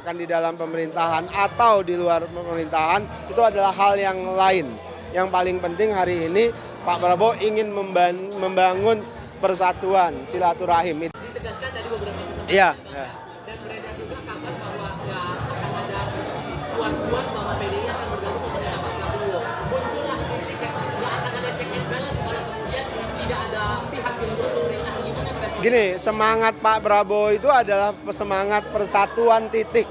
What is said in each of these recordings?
Akan di dalam pemerintahan atau di luar pemerintahan itu adalah hal yang lain. Yang paling penting hari ini Pak Prabowo ingin membangun persatuan, silaturahim. Ditegaskan dari beberapa kesempatan. Iya. Dan beredar juga kabar bahwa nggak akan ada suan-suan bahwa PDI akan bergabung kepada Pak Prabowo. Muncullah kritik nggak akan ada check and balance kalau kemudian tidak ada pihak di luar pemerintah. Gimana respon? Gini, semangat Pak Prabowo itu adalah semangat persatuan titik.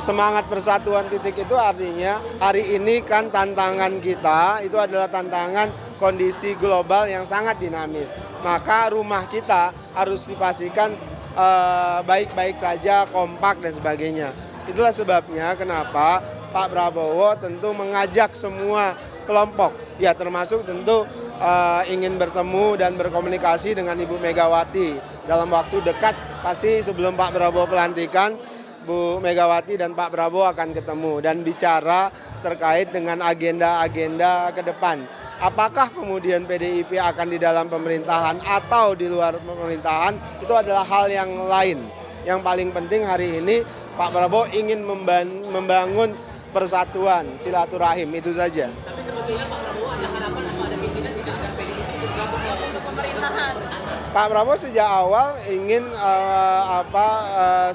Semangat persatuan titik itu artinya hari ini kan tantangan kita itu adalah tantangan kondisi global yang sangat dinamis. Maka rumah kita harus dipastikan baik-baik saja, kompak dan sebagainya. Itulah sebabnya kenapa Pak Prabowo tentu mengajak semua kelompok, ya termasuk tentu ingin bertemu dan berkomunikasi dengan Ibu Megawati dalam waktu dekat. Pasti sebelum Pak Prabowo pelantikan, Bu Megawati dan Pak Prabowo akan ketemu dan bicara terkait dengan agenda-agenda ke depan. Apakah kemudian PDIP akan di dalam pemerintahan atau di luar pemerintahan itu adalah hal yang lain. Yang paling penting hari ini Pak Prabowo ingin membangun persatuan, silaturahim, itu saja. Tapi sebetulnya Pak Prabowo ada harapan atau ada keinginan tidak agar PDI bergabung ke pemerintahan? Pak Prabowo sejak awal ingin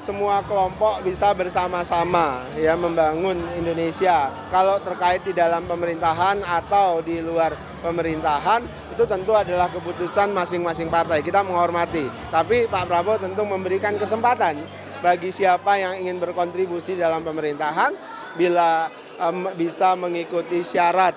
semua kelompok bisa bersama-sama ya membangun Indonesia. Kalau terkait di dalam pemerintahan atau di luar pemerintahan itu tentu adalah keputusan masing-masing partai. Kita menghormati. Tapi Pak Prabowo tentu memberikan kesempatan bagi siapa yang ingin berkontribusi dalam pemerintahan bila bisa mengikuti syarat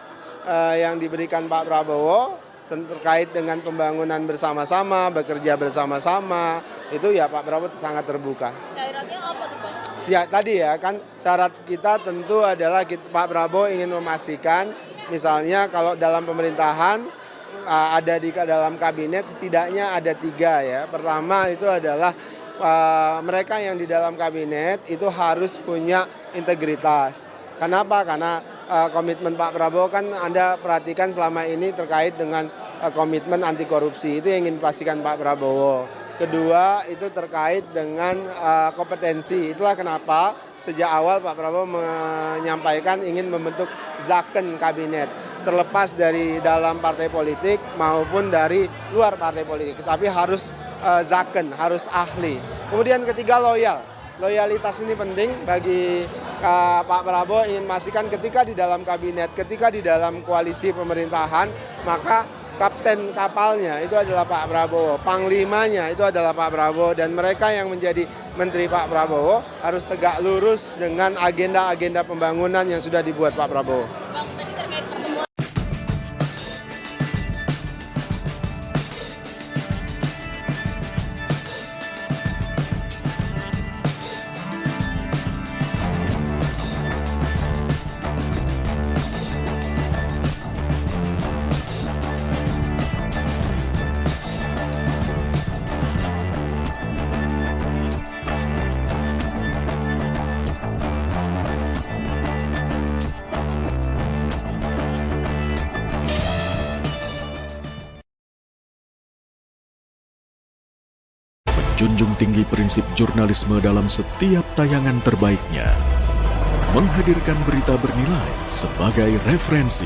yang diberikan Pak Prabowo terkait dengan pembangunan bersama-sama, bekerja bersama-sama, itu ya Pak Prabowo sangat terbuka. Syaratnya apa tuh Bang? Ya tadi ya kan syarat kita tentu adalah Pak Prabowo ingin memastikan misalnya kalau dalam pemerintahan ada di dalam kabinet setidaknya ada 3 ya. Pertama itu adalah mereka yang di dalam kabinet itu harus punya integritas. Kenapa? Karena komitmen Pak Prabowo kan Anda perhatikan selama ini terkait dengan komitmen anti korupsi. Itu yang ingin dipastikan Pak Prabowo. Kedua itu terkait dengan kompetensi. Itulah kenapa sejak awal Pak Prabowo menyampaikan ingin membentuk Zaken kabinet. Terlepas dari dalam partai politik maupun dari luar partai politik. Tapi harus Zaken, harus ahli. Kemudian ketiga loyal. Loyalitas ini penting bagi Pak Prabowo ingin memastikan ketika di dalam kabinet, ketika di dalam koalisi pemerintahan, maka kapten kapalnya itu adalah Pak Prabowo, panglimanya itu adalah Pak Prabowo, dan mereka yang menjadi menteri Pak Prabowo harus tegak lurus dengan agenda-agenda pembangunan yang sudah dibuat Pak Prabowo. Junjung tinggi prinsip jurnalisme dalam setiap tayangan terbaiknya. Menghadirkan berita bernilai sebagai referensi.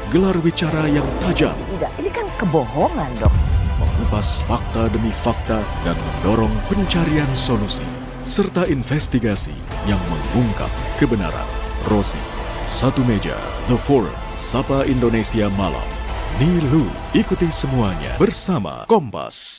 Gelar bicara yang tajam. Tidak, ini kan kebohongan dok. Mengupas fakta demi fakta dan mendorong pencarian solusi. Serta investigasi yang mengungkap kebenaran. Rosi, Satu Meja, The Forum, Sapa Indonesia Malam. Nilu, ikuti semuanya bersama Kompas.